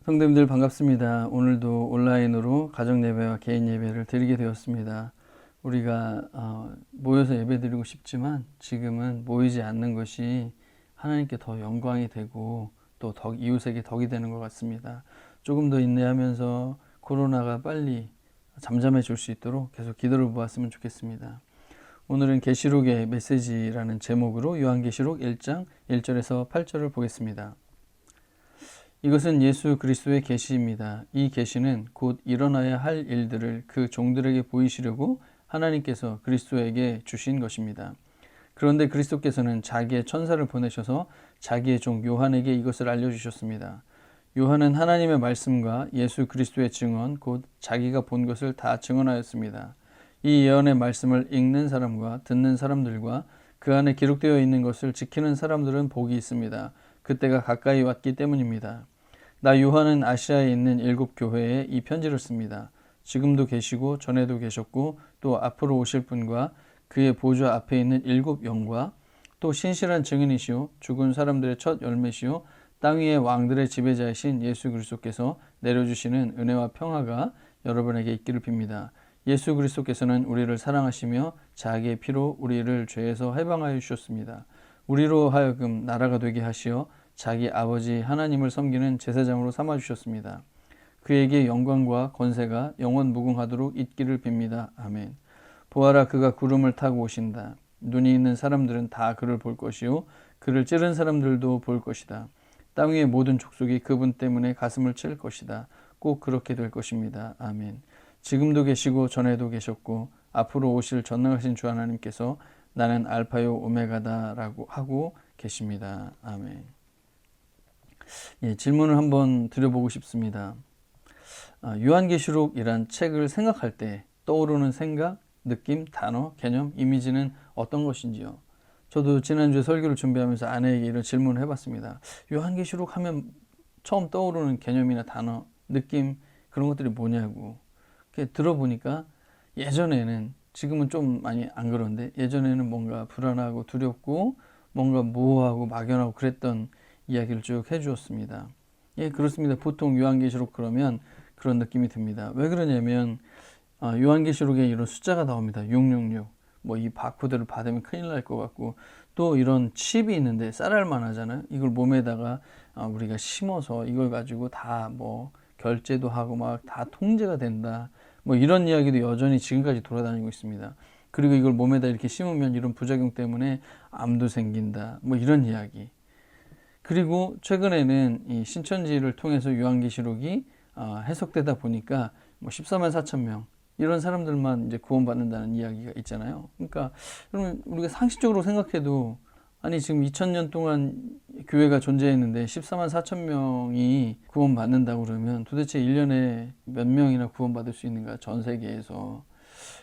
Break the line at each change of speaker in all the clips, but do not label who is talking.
성도님들 반갑습니다. 오늘도 온라인으로 가정 예배와 개인 예배를 드리게 되었습니다. 우리가 모여서 예배 드리고 싶지만 지금은 모이지 않는 것이 하나님께 더 영광이 되고 또 이웃에게 덕이 되는 것 같습니다. 조금 더 인내하면서 코로나가 빨리 잠잠해 줄 수 있도록 계속 기도를 모았으면 좋겠습니다. 오늘은 계시록의 메시지라는 제목으로 요한계시록 1장 1절에서 8절을 보겠습니다. 이것은 예수 그리스도의 계시입니다. 이 계시는 곧 일어나야 할 일들을 그 종들에게 보이시려고 하나님께서 그리스도에게 주신 것입니다. 그런데 그리스도께서는 자기의 천사를 보내셔서 자기의 종 요한에게 이것을 알려주셨습니다. 요한은 하나님의 말씀과 예수 그리스도의 증언, 곧 자기가 본 것을 다 증언하였습니다. 이 예언의 말씀을 읽는 사람과 듣는 사람들과 그 안에 기록되어 있는 것을 지키는 사람들은 복이 있습니다. 그때가 가까이 왔기 때문입니다. 나 요한은 아시아에 있는 7교회에 이 편지를 씁니다. 지금도 계시고 전에도 계셨고 또 앞으로 오실 분과 그의 보좌 앞에 있는 7영과 또 신실한 증인이시오 죽은 사람들의 첫 열매시오 땅 위의 왕들의 지배자이신 예수 그리스도께서 내려주시는 은혜와 평화가 여러분에게 있기를 빕니다. 예수 그리스도께서는 우리를 사랑하시며 자기의 피로 우리를 죄에서 해방하여 주셨습니다. 우리로 하여금 나라가 되게 하시어 자기 아버지 하나님을 섬기는 제사장으로 삼아주셨습니다. 그에게 영광과 권세가 영원 무궁하도록 있기를 빕니다. 아멘. 보아라, 그가 구름을 타고 오신다. 눈이 있는 사람들은 다 그를 볼 것이요 그를 찌른 사람들도 볼 것이다. 땅 위의 모든 족속이 그분 때문에 가슴을 칠 것이다. 꼭 그렇게 될 것입니다. 아멘. 지금도 계시고 전에도 계셨고 앞으로 오실 전능하신 주 하나님께서 나는 알파요 오메가다 라고 하고 계십니다. 아멘. 질문을 한번 드려보고 싶습니다. 요한계시록이란 책을 생각할 때 떠오르는 생각, 느낌, 단어, 개념, 이미지는 어떤 것인지요? 저도 지난주에 설교를 준비하면서 아내에게 이런 질문을 해봤습니다. 요한계시록 하면 처음 떠오르는 개념이나 단어, 느낌 그런 것들이 뭐냐고. 들어보니까 예전에는, 지금은 좀 많이 안 그런데 예전에는 뭔가 불안하고 두렵고 뭔가 모호하고 막연하고 그랬던 이야기를 쭉 해주었습니다. 그렇습니다. 보통 요한계시록 그러면 그런 느낌이 듭니다. 왜 그러냐면 요한계시록에 이런 숫자가 나옵니다. 666. 뭐 이 바코드를 받으면 큰일 날 것 같고 또 이런 칩이 있는데 쌀알만 하잖아요. 이걸 몸에다가 우리가 심어서 이걸 가지고 다 뭐 결제도 하고 막 다 통제가 된다. 뭐 이런 이야기도 여전히 지금까지 돌아다니고 있습니다. 그리고 이걸 몸에다 이렇게 심으면 이런 부작용 때문에 암도 생긴다. 뭐 이런 이야기. 그리고 최근에는 이 신천지를 통해서 요한계시록이 해석되다 보니까 뭐 14만 4천 명 이런 사람들만 이제 구원받는다는 이야기가 있잖아요. 그러니까 그러면 우리가 상식적으로 생각해도 아니 지금 2000년 동안 교회가 존재했는데 14만 4천 명이 구원받는다고 그러면 도대체 1년에 몇 명이나 구원받을 수 있는가, 전 세계에서.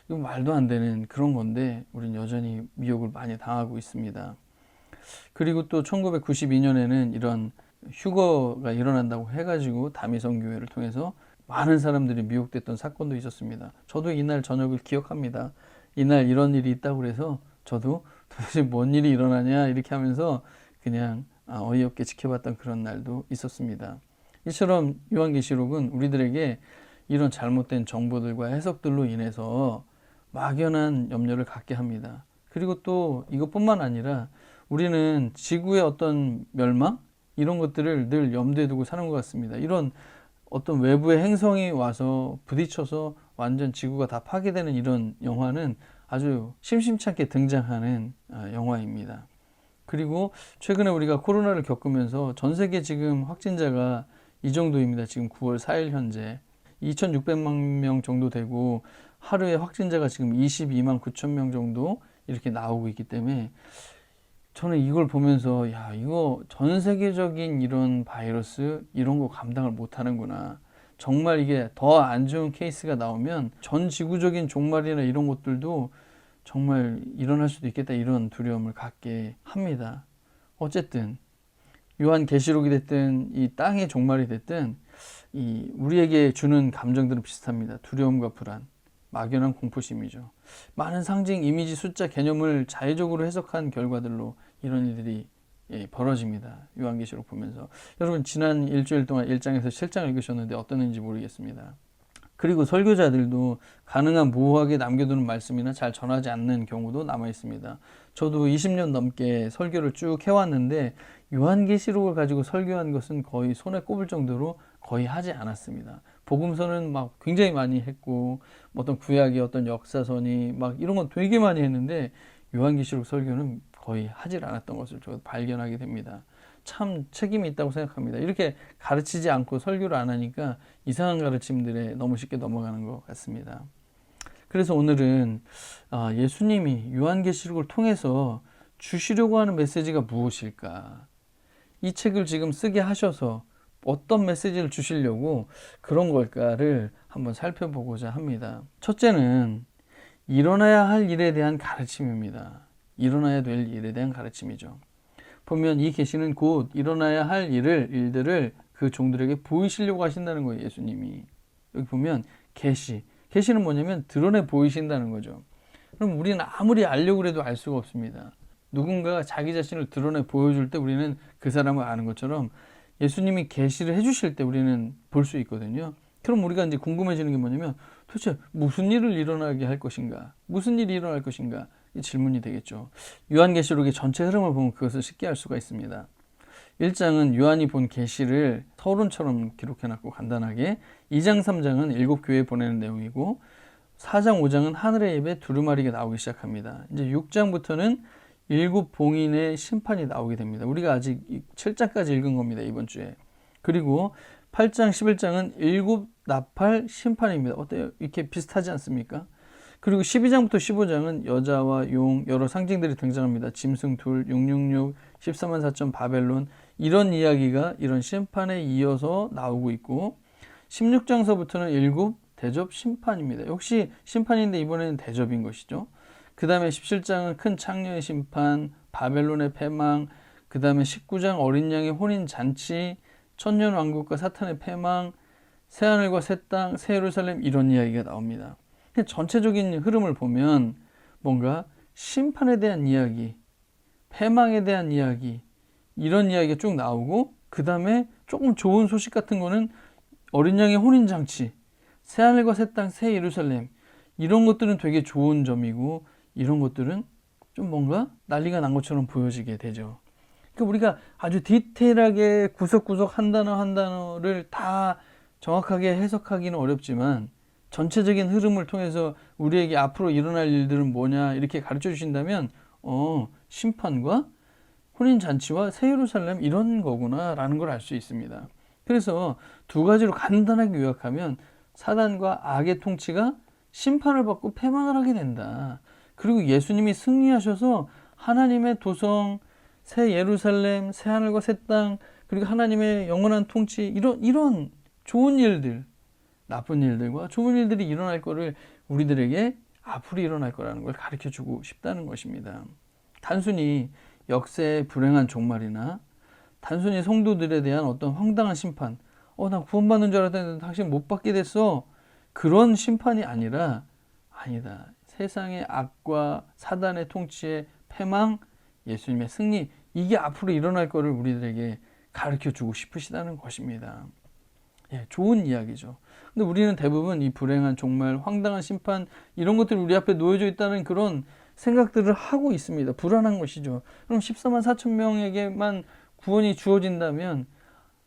이거 말도 안 되는 그런 건데 우린 여전히 미혹을 많이 당하고 있습니다. 그리고 또 1992년에는 이런 휴거가 일어난다고 해가지고 다미성교회를 통해서 많은 사람들이 미혹됐던 사건도 있었습니다. 저도 이날 저녁을 기억합니다. 이날 이런 일이 있다고 그래서 저도 도대체 뭔 일이 일어나냐 이렇게 하면서 그냥 어이없게 지켜봤던 그런 날도 있었습니다. 이처럼 요한계시록은 우리들에게 이런 잘못된 정보들과 해석들로 인해서 막연한 염려를 갖게 합니다. 그리고 또 이것뿐만 아니라 우리는 지구의 어떤 멸망? 이런 것들을 늘 염두에 두고 사는 것 같습니다. 이런 어떤 외부의 행성이 와서 부딪혀서 완전 지구가 다 파괴되는 이런 영화는 아주 심심치 않게 등장하는 영화입니다. 그리고 최근에 우리가 코로나를 겪으면서 전 세계 지금 확진자가 이 정도입니다. 지금 9월 4일 현재 2600만 명 정도 되고 하루에 확진자가 지금 22만 9천 명 정도 이렇게 나오고 있기 때문에 저는 이걸 보면서 야, 이거 전 세계적인 이런 바이러스 이런 거 감당을 못 하는구나. 정말 이게 더 안 좋은 케이스가 나오면 전 지구적인 종말이나 이런 것들도 정말 일어날 수도 있겠다, 이런 두려움을 갖게 합니다. 어쨌든 요한계시록이 됐든 이 땅의 종말이 됐든 이 우리에게 주는 감정들은 비슷합니다. 두려움과 불안, 막연한 공포심이죠. 많은 상징, 이미지, 숫자, 개념을 자의적으로 해석한 결과들로 이런 일들이 벌어집니다. 요한계시록 보면서. 여러분 지난 일주일 동안 1장에서 7장 읽으셨는데 어떠는지 모르겠습니다. 그리고 설교자들도 가능한 모호하게 남겨두는 말씀이나 잘 전하지 않는 경우도 남아 있습니다. 저도 20년 넘게 설교를 쭉 해왔는데 요한계시록을 가지고 설교한 것은 거의 손에 꼽을 정도로 거의 하지 않았습니다. 복음서는 막 굉장히 많이 했고 어떤 구약의 어떤 역사서니 막 이런 건 되게 많이 했는데 요한계시록 설교는 거의 하질 않았던 것을 저 발견하게 됩니다. 참 책임이 있다고 생각합니다. 이렇게 가르치지 않고 설교를 안 하니까 이상한 가르침들에 너무 쉽게 넘어가는 것 같습니다. 그래서 오늘은 예수님이 요한계시록을 통해서 주시려고 하는 메시지가 무엇일까? 이 책을 지금 쓰게 하셔서 어떤 메시지를 주시려고 그런 걸까를 한번 살펴보고자 합니다. 첫째는 일어나야 할 일에 대한 가르침입니다. 일어나야 될 일에 대한 가르침이죠. 보면 이 계시는 곧 일어나야 할 일들을 그 종들에게 보이시려고 하신다는 거예요, 예수님이. 여기 보면 계시는 뭐냐면 드러내 보이신다는 거죠. 그럼 우리는 아무리 알려고 해도 알 수가 없습니다. 누군가가 자기 자신을 드러내 보여줄 때 우리는 그 사람을 아는 것처럼 예수님이 계시를 해주실 때 우리는 볼 수 있거든요. 그럼 우리가 이제 궁금해지는 게 뭐냐면 도대체 무슨 일을 일어나게 할 것인가? 무슨 일이 일어날 것인가? 이 질문이 되겠죠. 요한계시록의 전체 흐름을 보면 그것을 쉽게 알 수가 있습니다. 1장은 요한이 본 계시를 서론처럼 기록해놨고 간단하게 2장 3장은 7교회에 보내는 내용이고 4장 5장은 하늘의 입에 두루마리가 나오기 시작합니다. 이제 6장부터는 7봉인의 심판이 나오게 됩니다. 우리가 아직 7장까지 읽은 겁니다, 이번 주에. 그리고 8장 11장은 7나팔 심판입니다. 어때요? 이렇게 비슷하지 않습니까? 그리고 12장부터 15장은 여자와 용, 여러 상징들이 등장합니다. 짐승 둘, 666, 14만 4천 바벨론, 이런 이야기가 이런 심판에 이어서 나오고 있고 16장서부터는 7 대접 심판입니다. 역시 심판인데 이번에는 대접인 것이죠. 그 다음에 17장은 큰 창녀의 심판, 바벨론의 패망, 그 다음에 19장 어린 양의 혼인잔치, 천년왕국과 사탄의 패망, 새하늘과 새 땅, 새 예루살렘, 이런 이야기가 나옵니다. 전체적인 흐름을 보면 뭔가 심판에 대한 이야기, 패망에 대한 이야기, 이런 이야기가 쭉 나오고 그 다음에 조금 좋은 소식 같은 거는 어린 양의 혼인잔치, 새하늘과 새 땅, 새 예루살렘, 이런 것들은 되게 좋은 점이고 이런 것들은 좀 뭔가 난리가 난 것처럼 보여지게 되죠. 그러니까 우리가 아주 디테일하게 구석구석 한 단어 한 단어를 다 정확하게 해석하기는 어렵지만 전체적인 흐름을 통해서 우리에게 앞으로 일어날 일들은 뭐냐 이렇게 가르쳐 주신다면 심판과 혼인잔치와 새 예루살렘 이런 거구나 라는 걸 알 수 있습니다. 그래서 두 가지로 간단하게 요약하면 사단과 악의 통치가 심판을 받고 패망을 하게 된다. 그리고 예수님이 승리하셔서 하나님의 도성, 새 예루살렘, 새 하늘과 새 땅, 그리고 하나님의 영원한 통치, 이런 좋은 일들, 나쁜 일들과 좋은 일들이 일어날 거를 우리들에게 앞으로 일어날 거라는 걸 가르쳐 주고 싶다는 것입니다. 단순히 역사의 불행한 종말이나 단순히 성도들에 대한 어떤 황당한 심판, 나 구원받는 줄 알았는데 당신 못 받게 됐어. 그런 심판이 아니라, 아니다. 세상의 악과 사단의 통치의 패망, 예수님의 승리, 이게 앞으로 일어날 거를 우리들에게 가르쳐 주고 싶으시다는 것입니다. 좋은 이야기죠. 근데 우리는 대부분 이 불행한 종말, 황당한 심판, 이런 것들이 우리 앞에 놓여져 있다는 그런 생각들을 하고 있습니다. 불안한 것이죠. 그럼 14만 4천 명에게만 구원이 주어진다면,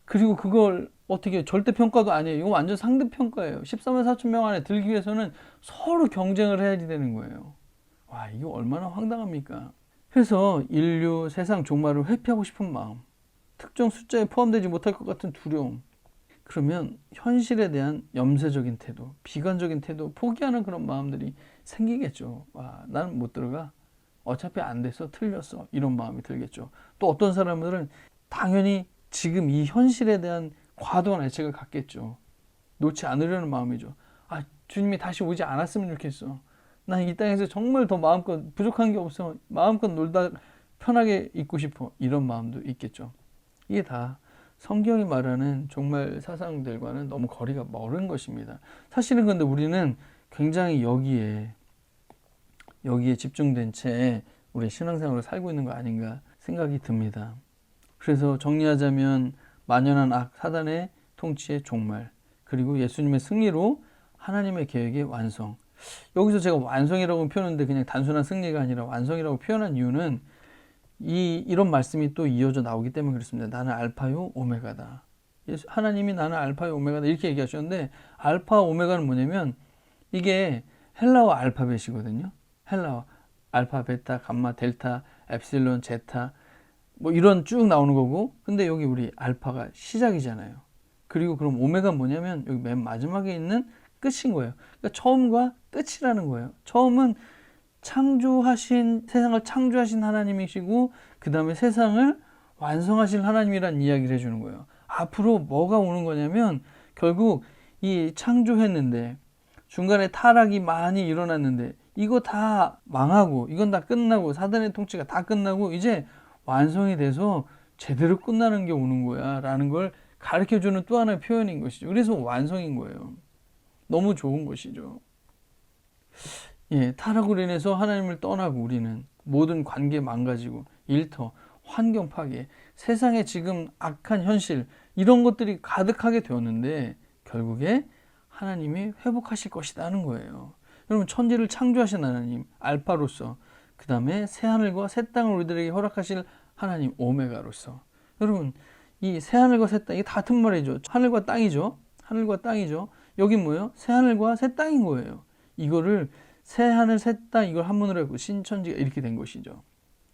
그리고 그걸 어떻게 절대평가도 아니에요. 이거 완전 상대평가예요. 14만 4천 명 안에 들기 위해서는 서로 경쟁을 해야 되는 거예요. 와, 이거 얼마나 황당합니까? 그래서 인류, 세상 종말을 회피하고 싶은 마음, 특정 숫자에 포함되지 못할 것 같은 두려움, 그러면 현실에 대한 염세적인 태도, 비관적인 태도, 포기하는 그런 마음들이 생기겠죠. 나는 못 들어가. 어차피 안 돼서 틀렸어. 이런 마음이 들겠죠. 또 어떤 사람들은 당연히 지금 이 현실에 대한 과도한 애착을 갖겠죠. 놓지 않으려는 마음이죠. 주님이 다시 오지 않았으면 좋겠어. 난 이 땅에서 정말 더 마음껏 부족한 게 없어. 마음껏 놀다 편하게 있고 싶어. 이런 마음도 있겠죠. 이게 다 성경이 말하는 종말 사상들과는 너무 거리가 멀은 것입니다. 사실은 근데 우리는 굉장히 여기에 집중된 채 우리 신앙생활을 살고 있는 거 아닌가 생각이 듭니다. 그래서 정리하자면 만연한 악, 사단의 통치의 종말, 그리고 예수님의 승리로 하나님의 계획의 완성. 여기서 제가 완성이라고 표현했는데 그냥 단순한 승리가 아니라 완성이라고 표현한 이유는 이런 말씀이 또 이어져 나오기 때문에 그렇습니다. 나는 알파요 오메가다. 하나님이 나는 알파요 오메가다 이렇게 얘기하셨는데, 알파 오메가는 뭐냐면 이게 헬라어 알파벳이거든요. 헬라어 알파, 베타, 감마, 델타, 엡실론, 제타 뭐 이런 쭉 나오는 거고, 근데 여기 우리 알파가 시작이잖아요. 그리고 그럼 오메가는 뭐냐면 여기 맨 마지막에 있는 끝인 거예요. 그러니까 처음과 끝이라는 거예요. 처음은 세상을 창조하신 하나님이시고, 그 다음에 세상을 완성하실 하나님이란 이야기를 해주는 거예요. 앞으로 뭐가 오는 거냐면, 결국 이 창조했는데 중간에 타락이 많이 일어났는데 이거 다 망하고, 이건 다 끝나고, 사단의 통치가 다 끝나고 이제 완성이 돼서 제대로 끝나는 게 오는 거야 라는 걸 가르쳐주는 또 하나의 표현인 것이죠. 그래서 완성인 거예요. 너무 좋은 것이죠. 예, 타락으로 인해서 하나님을 떠나고 우리는 모든 관계 망가지고 일터, 환경 파괴, 세상에 지금 악한 현실 이런 것들이 가득하게 되었는데 결국에 하나님이 회복하실 것이라는 거예요. 여러분, 천지를 창조하신 하나님 알파로서, 그 다음에 새하늘과 새 땅을 우리들에게 허락하실 하나님 오메가로서, 여러분 이 새하늘과 새 땅, 이게 다 같은 말이죠. 하늘과 땅이죠. 하늘과 땅이죠. 여기 뭐예요? 새하늘과 새 땅인 거예요. 이거를 새하늘 새 땅 이걸 한문으로 해고 신천지가 이렇게 된 것이죠.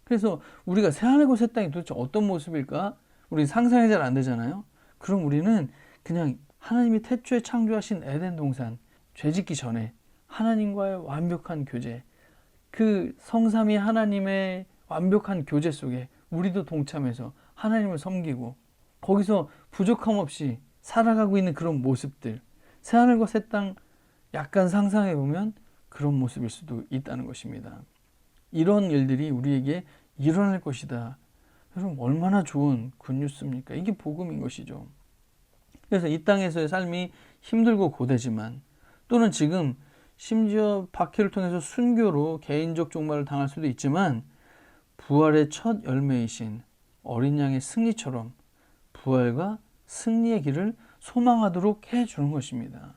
그래서 우리가 새하늘과 새 땅이 도대체 어떤 모습일까? 우리 상상이 잘 안 되잖아요. 그럼 우리는 그냥 하나님이 태초에 창조하신 에덴 동산, 죄짓기 전에 하나님과의 완벽한 교제, 그 성삼위 하나님의 완벽한 교제 속에 우리도 동참해서 하나님을 섬기고 거기서 부족함 없이 살아가고 있는 그런 모습들, 새하늘과 새 땅 약간 상상해 보면 그런 모습일 수도 있다는 것입니다. 이런 일들이 우리에게 일어날 것이다. 여러분, 얼마나 좋은 굿뉴스입니까? 이게 복음인 것이죠. 그래서 이 땅에서의 삶이 힘들고 고되지만, 또는 지금 심지어 박해를 통해서 순교로 개인적 종말을 당할 수도 있지만, 부활의 첫 열매이신 어린 양의 승리처럼 부활과 승리의 길을 소망하도록 해주는 것입니다.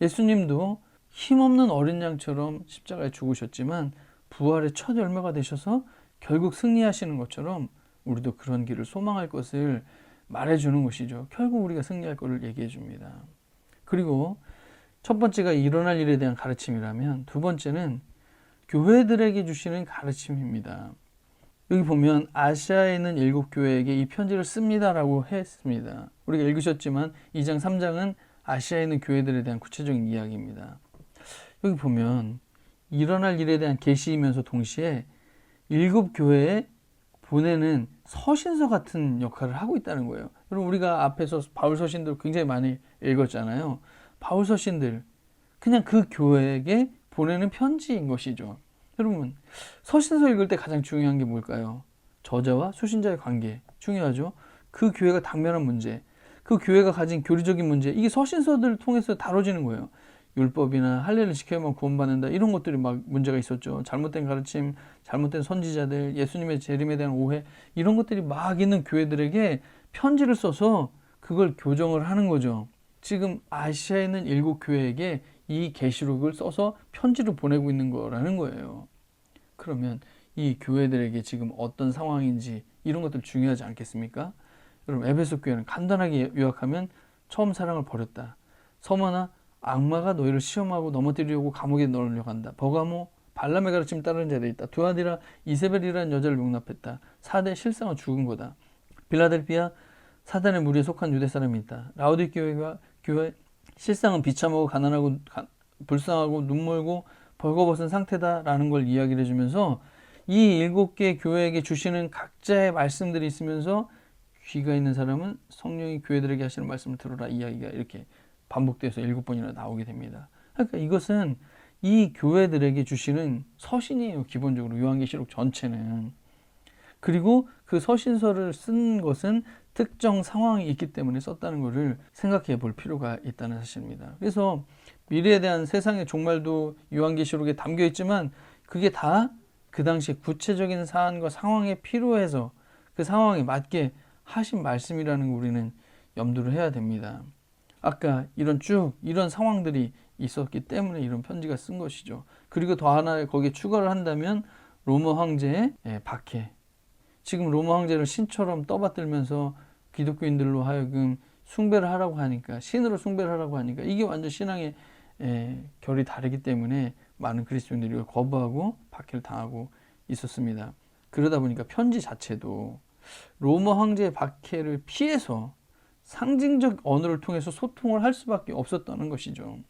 예수님도 힘없는 어린 양처럼 십자가에 죽으셨지만 부활의 첫 열매가 되셔서 결국 승리하시는 것처럼 우리도 그런 길을 소망할 것을 말해주는 것이죠. 결국 우리가 승리할 것을 얘기해 줍니다. 그리고 첫 번째가 일어날 일에 대한 가르침이라면, 두 번째는 교회들에게 주시는 가르침입니다. 여기 보면 아시아에 있는 7교회에게 이 편지를 씁니다라고 했습니다. 우리가 읽으셨지만 2장 3장은 아시아에 있는 교회들에 대한 구체적인 이야기입니다. 여기 보면 일어날 일에 대한 계시이면서 동시에 7교회에 보내는 서신서 같은 역할을 하고 있다는 거예요. 여러분, 우리가 앞에서 바울 서신들 굉장히 많이 읽었잖아요. 바울 서신들, 그냥 그 교회에게 보내는 편지인 것이죠. 여러분, 서신서 읽을 때 가장 중요한 게 뭘까요? 저자와 수신자의 관계 중요하죠. 그 교회가 당면한 문제, 그 교회가 가진 교리적인 문제, 이게 서신서들을 통해서 다뤄지는 거예요. 율법이나 할례를 지켜야만 구원받는다, 이런 것들이 막 문제가 있었죠. 잘못된 가르침, 잘못된 선지자들, 예수님의 재림에 대한 오해, 이런 것들이 막 있는 교회들에게 편지를 써서 그걸 교정을 하는 거죠. 지금 아시아에 있는 7교회에게 이 계시록을 써서 편지로 보내고 있는 거라는 거예요. 그러면 이 교회들에게 지금 어떤 상황인지 이런 것들 중요하지 않겠습니까? 여러분, 에베소 교회는 간단하게 요약하면 처음 사랑을 버렸다. 서머나 악마가 너희를 시험하고 넘어뜨리려고 감옥에 넣으려고 한다. 버가모 발람의 가르침 따르는 자들이 있다. 두아디라 이세벨이라는 여자를 용납했다. 사대 실상은 죽은 거다. 빌라델피아 사단의 무리에 속한 유대 사람이 있다. 라오디게아 교회 실상은 비참하고 가난하고 불쌍하고 눈멀고 벌거벗은 상태다라는 걸 이야기를 해주면서 이 7개 교회에게 주시는 각자의 말씀들이 있으면서 귀가 있는 사람은 성령이 교회들에게 하시는 말씀을 들어라, 이야기가 이렇게 반복돼서 7번이나 나오게 됩니다. 그러니까 이것은 이 교회들에게 주시는 서신이에요. 기본적으로 요한계시록 전체는. 그리고 그 서신서를 쓴 것은 특정 상황이 있기 때문에 썼다는 것을 생각해 볼 필요가 있다는 사실입니다. 그래서 미래에 대한 세상의 종말도 요한계시록에 담겨 있지만 그게 다 그 당시 구체적인 사안과 상황에 필요해서 그 상황에 맞게 하신 말씀이라는 거 우리는 염두를 해야 됩니다. 아까 이런 상황들이 있었기 때문에 이런 편지가 쓴 것이죠. 그리고 더 하나 거기에 추가를 한다면 로마 황제의 박해. 지금 로마 황제를 신처럼 떠받들면서 기독교인들로 하여금 숭배를 하라고 하니까, 신으로 숭배를 하라고 하니까 이게 완전 신앙의 결이 다르기 때문에 많은 그리스도인들이 거부하고 박해를 당하고 있었습니다. 그러다 보니까 편지 자체도 로마 황제의 박해를 피해서 상징적 언어를 통해서 소통을 할 수밖에 없었다는 것이죠.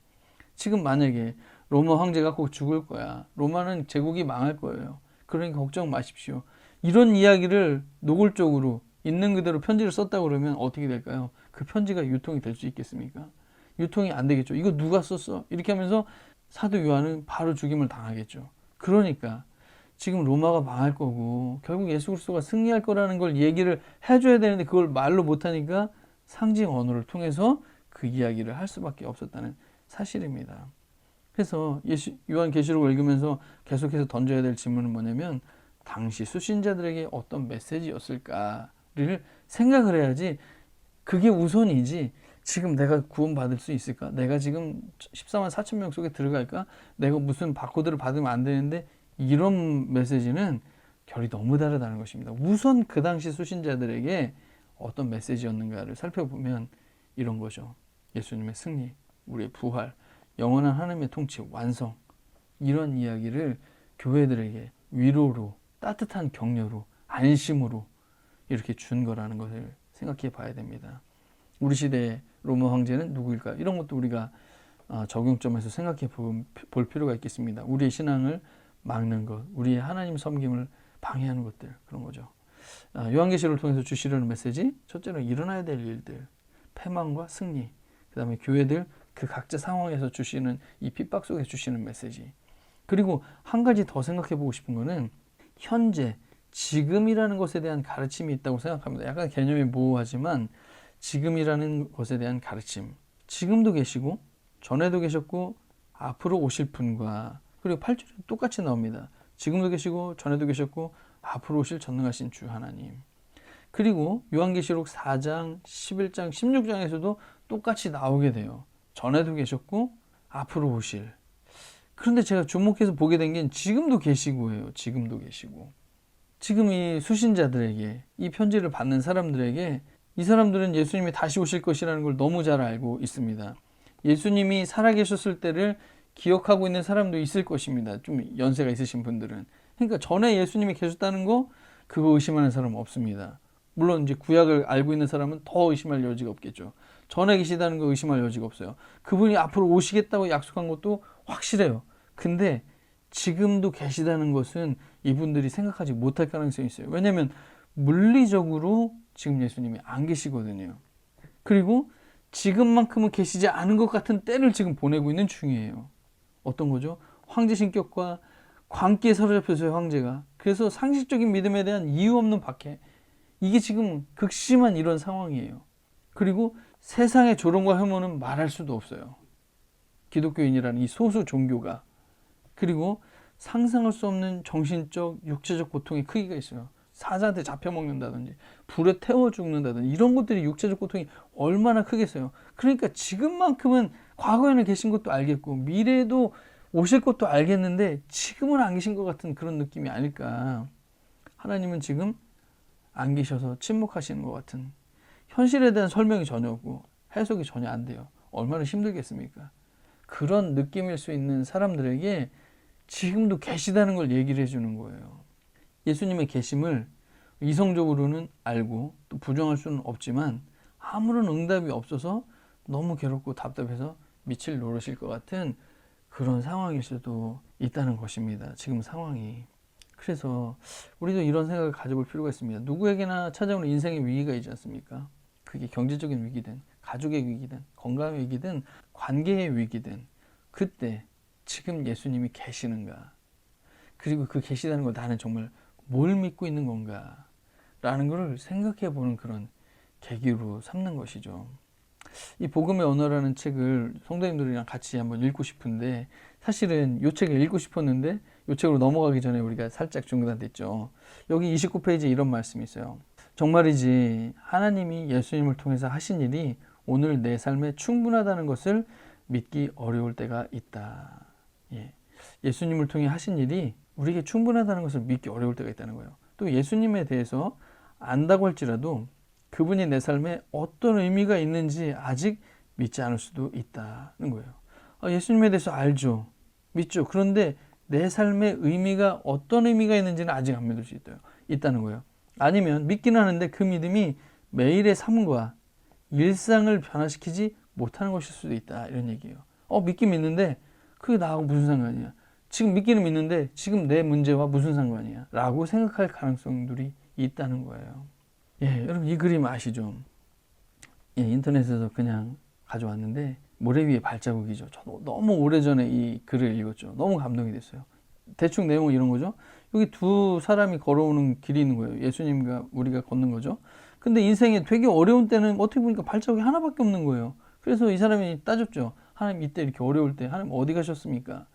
지금 만약에 로마 황제가 꼭 죽을 거야. 로마는 제국이 망할 거예요. 그러니까 걱정 마십시오. 이런 이야기를 노골적으로 있는 그대로 편지를 썼다 그러면 어떻게 될까요? 그 편지가 유통이 될 수 있겠습니까? 유통이 안 되겠죠. 이거 누가 썼어? 이렇게 하면서 사도 요한은 바로 죽임을 당하겠죠. 그러니까 지금 로마가 망할 거고 결국 예수 그리스도가 승리할 거라는 걸 얘기를 해줘야 되는데 그걸 말로 못하니까 상징 언어를 통해서 그 이야기를 할 수밖에 없었다는 사실입니다. 그래서 요한계시록을 읽으면서 계속해서 던져야 될 질문은 뭐냐면 당시 수신자들에게 어떤 메시지였을까를 생각을 해야지 그게 우선이지 지금 내가 구원받을 수 있을까? 내가 지금 14만 4천 명 속에 들어갈까? 내가 무슨 바코드를 받으면 안 되는데 이런 메시지는 결이 너무 다르다는 것입니다. 우선 그 당시 수신자들에게 어떤 메시지였는가를 살펴보면 이런 거죠. 예수님의 승리, 우리의 부활, 영원한 하나님의 통치, 완성 이런 이야기를 교회들에게 위로로 따뜻한 격려로 안심으로 이렇게 준 거라는 것을 생각해 봐야 됩니다. 우리 시대의 로마 황제는 누구일까? 이런 것도 우리가 적용점에서 생각해 볼 필요가 있겠습니다. 우리의 신앙을 막는 것, 우리의 하나님 섬김을 방해하는 것들 그런 거죠. 요한계시록을 통해서 주시려는 메시지 첫째는 일어나야 될 일들, 패망과 승리, 그 다음에 교회들 그 각자 상황에서 주시는 이 핍박 속에 주시는 메시지. 그리고 한 가지 더 생각해 보고 싶은 거는 현재 지금이라는 것에 대한 가르침이 있다고 생각합니다. 약간 개념이 모호하지만 지금이라는 것에 대한 가르침. 지금도 계시고 전에도 계셨고 앞으로 오실 분과 그리고 8절에 똑같이 나옵니다. 지금도 계시고 전에도 계셨고 앞으로 오실 전능하신 주 하나님. 그리고 요한계시록 4장, 11장, 16장에서도 똑같이 나오게 돼요. 전에도 계셨고 앞으로 오실. 그런데 제가 주목해서 보게 된 게 지금도 계시고예요. 지금도 계시고. 지금 이 수신자들에게 이 편지를 받는 사람들에게 이 사람들은 예수님이 다시 오실 것이라는 걸 너무 잘 알고 있습니다. 예수님이 살아계셨을 때를 기억하고 있는 사람도 있을 것입니다. 좀 연세가 있으신 분들은. 그러니까 전에 예수님이 계셨다는 거 그거 의심하는 사람은 없습니다. 물론 이제 구약을 알고 있는 사람은 더 의심할 여지가 없겠죠. 전에 계시다는 거 의심할 여지가 없어요. 그분이 앞으로 오시겠다고 약속한 것도 확실해요. 근데 지금도 계시다는 것은 이분들이 생각하지 못할 가능성이 있어요. 왜냐하면 물리적으로 지금 예수님이 안 계시거든요. 그리고 지금만큼은 계시지 않은 것 같은 때를 지금 보내고 있는 중이에요. 어떤 거죠? 황제 신격과 광기에 사로잡혀서요, 황제가. 그래서 상식적인 믿음에 대한 이유 없는 박해. 이게 지금 극심한 이런 상황이에요. 그리고 세상의 조롱과 혐오는 말할 수도 없어요. 기독교인이라는 이 소수 종교가. 그리고 상상할 수 없는 정신적, 육체적 고통의 크기가 있어요. 사자한테 잡혀먹는다든지 불에 태워 죽는다든지 이런 것들이 육체적 고통이 얼마나 크겠어요. 그러니까 지금만큼은 과거에는 계신 것도 알겠고 미래에도 오실 것도 알겠는데 지금은 안 계신 것 같은 그런 느낌이 아닐까. 하나님은 지금 안 계셔서 침묵하시는 것 같은, 현실에 대한 설명이 전혀 없고 해석이 전혀 안 돼요. 얼마나 힘들겠습니까? 그런 느낌일 수 있는 사람들에게 지금도 계시다는 걸 얘기를 해주는 거예요. 예수님의 계심을 이성적으로는 알고 또 부정할 수는 없지만 아무런 응답이 없어서 너무 괴롭고 답답해서 미칠 노릇일 것 같은 그런 상황일 수도 있다는 것입니다. 지금 상황이. 그래서 우리도 이런 생각을 가져볼 필요가 있습니다. 누구에게나 찾아오는 인생의 위기가 있지 않습니까? 그게 경제적인 위기든 가족의 위기든 건강의 위기든 관계의 위기든 그때 지금 예수님이 계시는가? 그리고 그 계시다는 걸 나는 정말 뭘 믿고 있는 건가? 라는 걸 생각해 보는 그런 계기로 삼는 것이죠. 이 복음의 언어라는 책을 성도님들이랑 같이 한번 읽고 싶은데 사실은 이 책을 읽고 싶었는데 이 책으로 넘어가기 전에 우리가 살짝 중단됐죠. 여기 29페이지에 이런 말씀이 있어요. 정말이지 하나님이 예수님을 통해서 하신 일이 오늘 내 삶에 충분하다는 것을 믿기 어려울 때가 있다. 예. 예수님을 통해 하신 일이 우리에게 충분하다는 것을 믿기 어려울 때가 있다는 거예요. 또 예수님에 대해서 안다고 할지라도 그분이 내 삶에 어떤 의미가 있는지 아직 믿지 않을 수도 있다는 거예요. 예수님에 대해서 알죠. 믿죠. 그런데 내 삶의 의미가 어떤 의미가 있는지는 아직 안 믿을 수 있다는 거예요. 아니면 믿기는 하는데 그 믿음이 매일의 삶과 일상을 변화시키지 못하는 것일 수도 있다. 이런 얘기예요. 믿긴 믿는데 그게 나하고 무슨 상관이야. 지금 믿기는 믿는데 지금 내 문제와 무슨 상관이야. 라고 생각할 가능성들이 있다는 거예요. 예, 여러분 이 그림 아시죠? 예, 인터넷에서 그냥 가져왔는데 모래 위에 발자국이죠. 저도 너무 오래전에 이 글을 읽었죠. 너무 감동이 됐어요. 대충 내용은 이런 거죠. 여기 두 사람이 걸어오는 길이 있는 거예요. 예수님과 우리가 걷는 거죠. 근데 인생에 되게 어려운 때는 어떻게 보니까 발자국이 하나밖에 없는 거예요. 그래서 이 사람이 따졌죠. 하나님 이때 이렇게 어려울 때 하나님 어디 가셨습니까?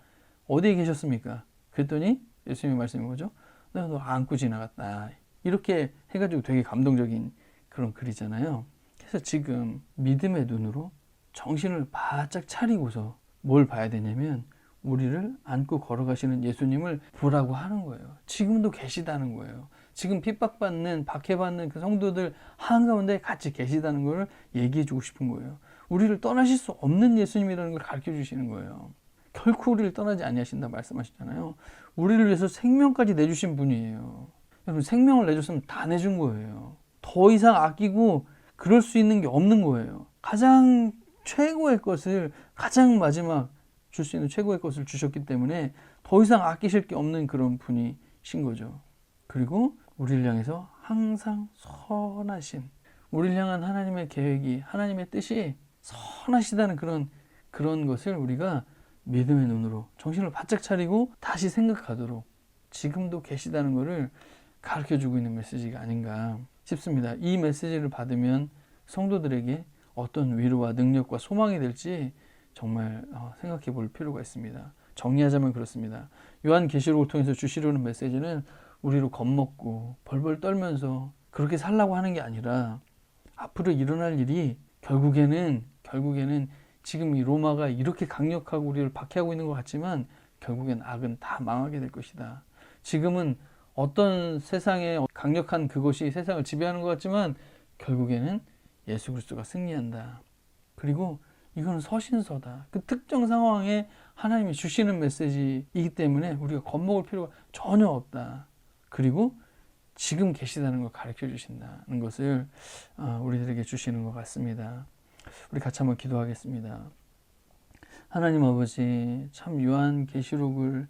어디에 계셨습니까? 그랬더니 예수님의 말씀인 거죠. 내가 너 안고 지나갔다. 이렇게 해가지고 되게 감동적인 그런 글이잖아요. 그래서 지금 믿음의 눈으로 정신을 바짝 차리고서 뭘 봐야 되냐면 우리를 안고 걸어가시는 예수님을 보라고 하는 거예요. 지금도 계시다는 거예요. 지금 핍박받는, 박해받는 그 성도들 한가운데 같이 계시다는 걸 얘기해 주고 싶은 거예요. 우리를 떠나실 수 없는 예수님이라는 걸 가르쳐 주시는 거예요. 결코 우리를 떠나지 아니하신다 말씀하셨잖아요. 우리를 위해서 생명까지 내주신 분이에요. 여러분 생명을 내줬으면 다 내준 거예요. 더 이상 아끼고 그럴 수 있는 게 없는 거예요. 가장 최고의 것을 가장 마지막 줄 수 있는 최고의 것을 주셨기 때문에 더 이상 아끼실 게 없는 그런 분이신 거죠. 그리고 우리를 향해서 항상 선하신, 우리를 향한 하나님의 계획이, 하나님의 뜻이 선하시다는 그런 것을 우리가 믿음의 눈으로 정신을 바짝 차리고 다시 생각하도록 지금도 계시다는 것을 가르쳐주고 있는 메시지가 아닌가 싶습니다. 이 메시지를 받으면 성도들에게 어떤 위로와 능력과 소망이 될지 정말 생각해 볼 필요가 있습니다. 정리하자면 그렇습니다. 요한계시록을 통해서 주시려는 메시지는 우리로 겁먹고 벌벌 떨면서 그렇게 살라고 하는 게 아니라 앞으로 일어날 일이 결국에는 지금 이 로마가 이렇게 강력하고 우리를 박해하고 있는 것 같지만 결국엔 악은 다 망하게 될 것이다. 지금은 어떤 세상에 강력한 그것이 세상을 지배하는 것 같지만 결국에는 예수 그리스도가 승리한다. 그리고 이건 서신서다. 그 특정 상황에 하나님이 주시는 메시지이기 때문에 우리가 겁먹을 필요가 전혀 없다. 그리고 지금 계시다는 걸 가르쳐 주신다는 것을 우리들에게 주시는 것 같습니다. 우리 같이 한번 기도하겠습니다. 하나님 아버지, 참 요한계시록을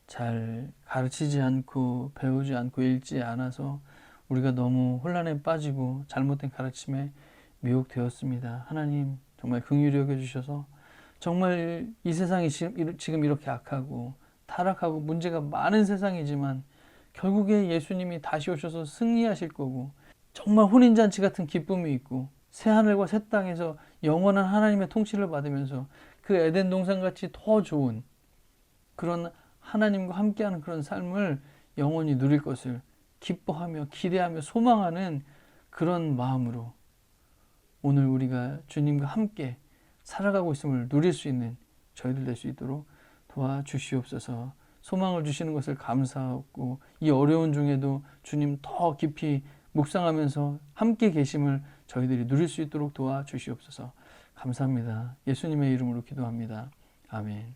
잘 가르치지 않고 배우지 않고 읽지 않아서 우리가 너무 혼란에 빠지고 잘못된 가르침에 미혹되었습니다. 하나님 정말 긍휼히 여겨주셔서 정말 이 세상이 지금 이렇게 악하고 타락하고 문제가 많은 세상이지만 결국에 예수님이 다시 오셔서 승리하실 거고 정말 혼인잔치 같은 기쁨이 있고 새하늘과 새 땅에서 영원한 하나님의 통치를 받으면서 그 에덴 동산같이 더 좋은 그런 하나님과 함께하는 그런 삶을 영원히 누릴 것을 기뻐하며 기대하며 소망하는 그런 마음으로 오늘 우리가 주님과 함께 살아가고 있음을 누릴 수 있는 저희들 될 수 있도록 도와주시옵소서. 소망을 주시는 것을 감사하고 이 어려운 중에도 주님 더 깊이 묵상하면서 함께 계심을 저희들이 누릴 수 있도록 도와주시옵소서. 감사합니다. 예수님의 이름으로 기도합니다. 아멘.